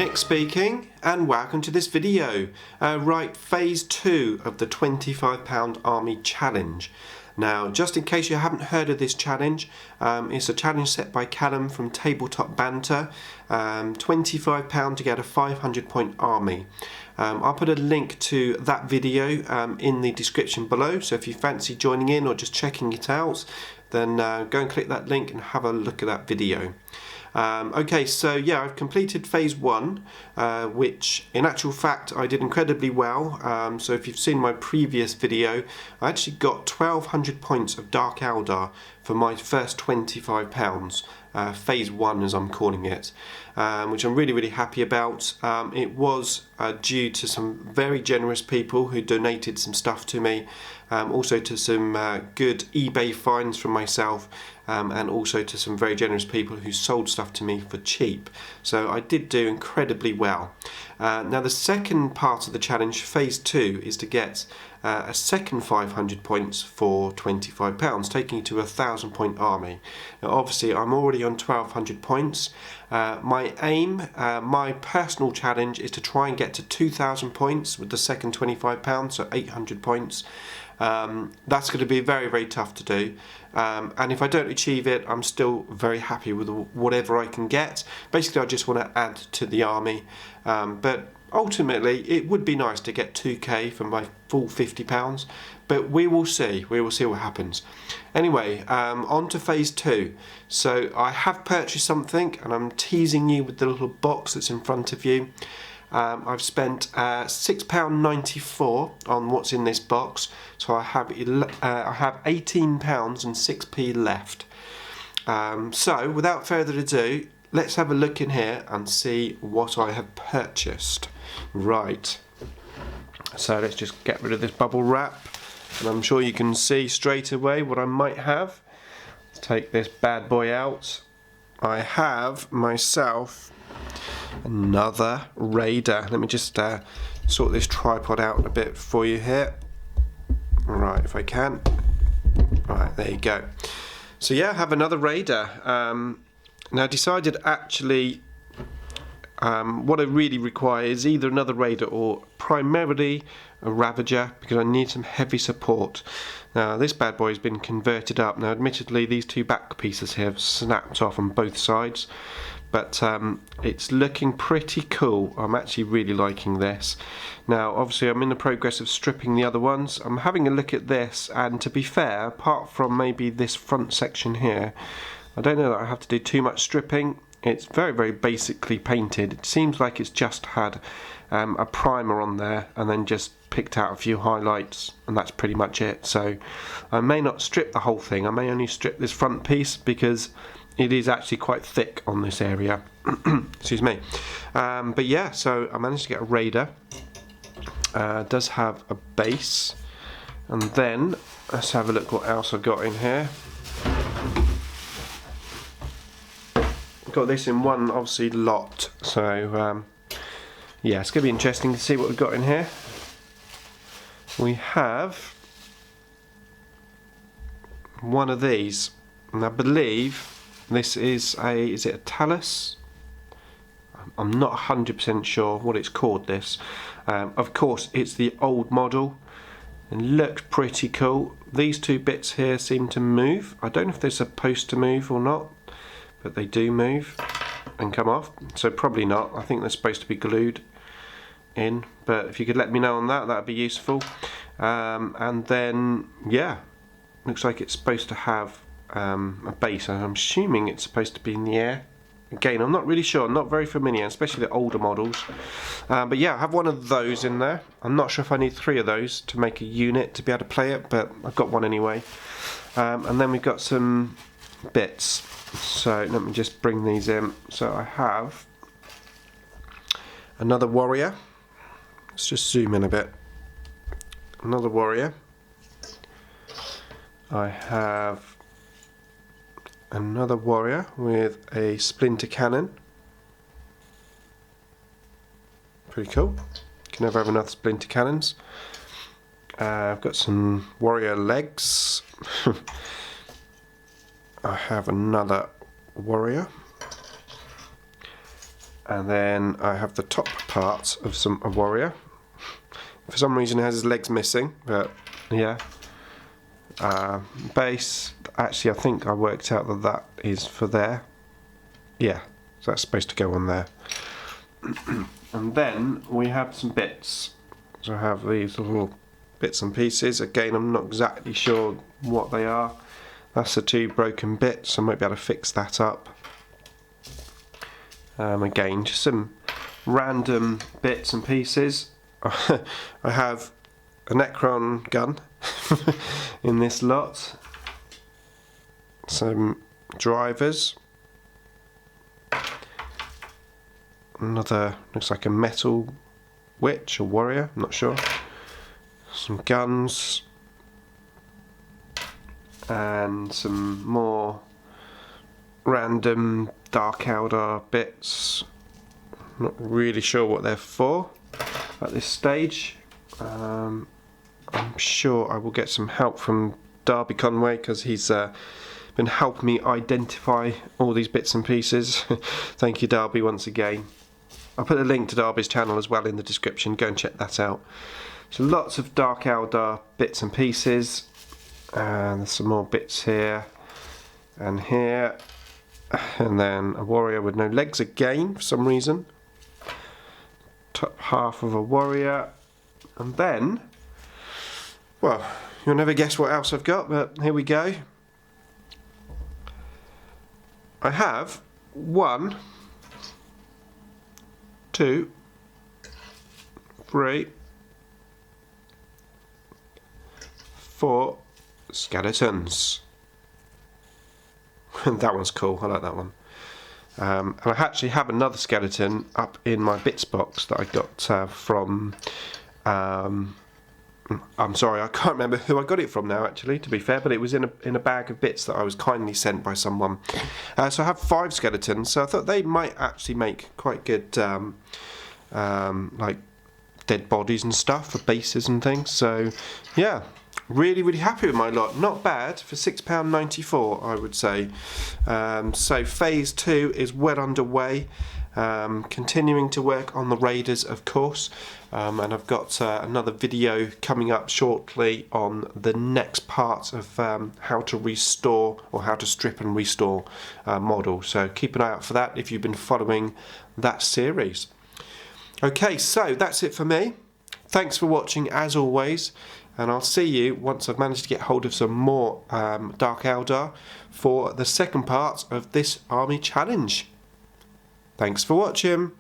Nick speaking, and welcome to this video. Right, phase 2 of the £25 army challenge. Now, just in case you haven't heard of this challenge, it's a challenge set by Callum from Tabletop Banter. £25 to get a 500 point army. I'll put a link to that video in the description below, so if you fancy joining in or just checking it out, then go and click that link and have a look at that video. Okay, so yeah, I've completed phase 1, which in actual fact I did incredibly well. So if you've seen my previous video, I actually got 1200 points of Dark Eldar for my first £25, phase 1 as I'm calling it, which I'm really happy about. It was due to some very generous people who donated some stuff to me, also to some good eBay finds from myself, and also to some very generous people who sold stuff to me for cheap. So I did do incredibly well. Now the second part of the challenge, phase 2, is to get a second 500 points for £25, taking you to a 1000 point army. Now obviously I'm already on 1200 points. My aim, my personal challenge, is to try and get to 2000 points with the second £25, so 800 points. That's going to be very tough to do, and if I don't achieve it, I'm still very happy with whatever I can get. Basically I just want to add to the army, but ultimately it would be nice to get 2k for my full £50, but we will see what happens. Anyway, on to phase 2. So I have purchased something, and I'm teasing you with the little box that's in front of you. I've spent £6.94 on what's in this box, so I have £18 and 6p left. So without further ado, let's have a look in here and see what I have purchased. Right, so let's just get rid of this bubble wrap, and I'm sure you can see straight away what I might have. Let's take this bad boy out. I have myself another Raider. Let me just sort this tripod out a bit for you here. Right, if I can. Right, there you go. So yeah, I have another Raider. Now I decided actually what I really require is either another Raider or primarily a Ravager, because I need some heavy support. Now this bad boy has been converted up. Now admittedly these two back pieces here have snapped off on both sides, but it's looking pretty cool. I'm actually really liking this. Now obviously I'm in the progress of stripping the other ones. I'm having a look at this, and to be fair, apart from maybe this front section here, I don't know that I have to do too much stripping. It's very basically painted. It seems like it's just had a primer on there and then just picked out a few highlights, and that's pretty much it. So I may not strip the whole thing. I may only strip this front piece because it is actually quite thick on this area. Excuse me. But yeah, so I managed to get a Raider. It does have a base, and then let's have a look what else I've got in here. Got this in one obviously lot, so yeah, it's going to be interesting to see what we've got in here. We have one of these, and I believe this is is it a Talus? I'm not 100% sure what it's called, this. Of course it's the old model, and looked pretty cool. These two bits here seem to move. I don't know if they're supposed to move or not, but they do move and come off, so probably not. I think they're supposed to be glued in, but if you could let me know on that, that'd be useful. And then yeah, looks like it's supposed to have a base, and I'm assuming it's supposed to be in the air. Again, I'm not really sure, I'm not very familiar, especially the older models. But yeah, I have one of those in there. I'm not sure if I need 3 of those to make a unit to be able to play it, but I've got one anyway. And then we've got some bits. So let me just bring these in. So I have another warrior. Let's just zoom in a bit. Another warrior. I have another warrior with a splinter cannon. Pretty cool. Can never have enough splinter cannons. I've got some warrior legs. I have another warrior, And then I have the top part of a warrior. For some reason it has his legs missing, but yeah. Base, actually I think I worked out that that is for there. Yeah, so that's supposed to go on there. And then we have some bits. So I have these little bits and pieces. Again, I'm not exactly sure what they are. That's the 2 broken bits. I might be able to fix that up. Again, just some random bits and pieces. I have a Necron gun in this lot. Some drivers. Another, looks like a metal witch or warrior, I'm not sure. Some guns. And some more random Dark Eldar bits. Not really sure what they're for at this stage. I'm sure I will get some help from Darby Conway, because he's been helping me identify all these bits and pieces. Thank you, Darby, once again. I'll put a link to Darby's channel as well in the description. Go and check that out. So lots of Dark Eldar bits and pieces. And there's some more bits here and here. And then a warrior with no legs again for some reason. Top half of a warrior. And then, well, you'll never guess what else I've got, but here we go. I have 1, 2, 3, 4 skeletons. That one's cool, I like that one. And I actually have another skeleton up in my bits box that I got from... I'm sorry, I can't remember who I got it from now, actually, to be fair, but it was in a bag of bits that I was kindly sent by someone. So I have 5 skeletons, so I thought they might actually make quite good, like, dead bodies and stuff for bases and things. So, yeah, really, really happy with my lot. Not bad for £6.94, I would say. So phase 2 is well underway. Continuing to work on the raiders, of course, and I've got another video coming up shortly on the next part of how to restore, or how to strip and restore models, so keep an eye out for that if you've been following that series. Okay, so that's it for me. Thanks for watching as always, and I'll see you once I've managed to get hold of some more Dark Eldar for the second part of this army challenge. Thanks for watching.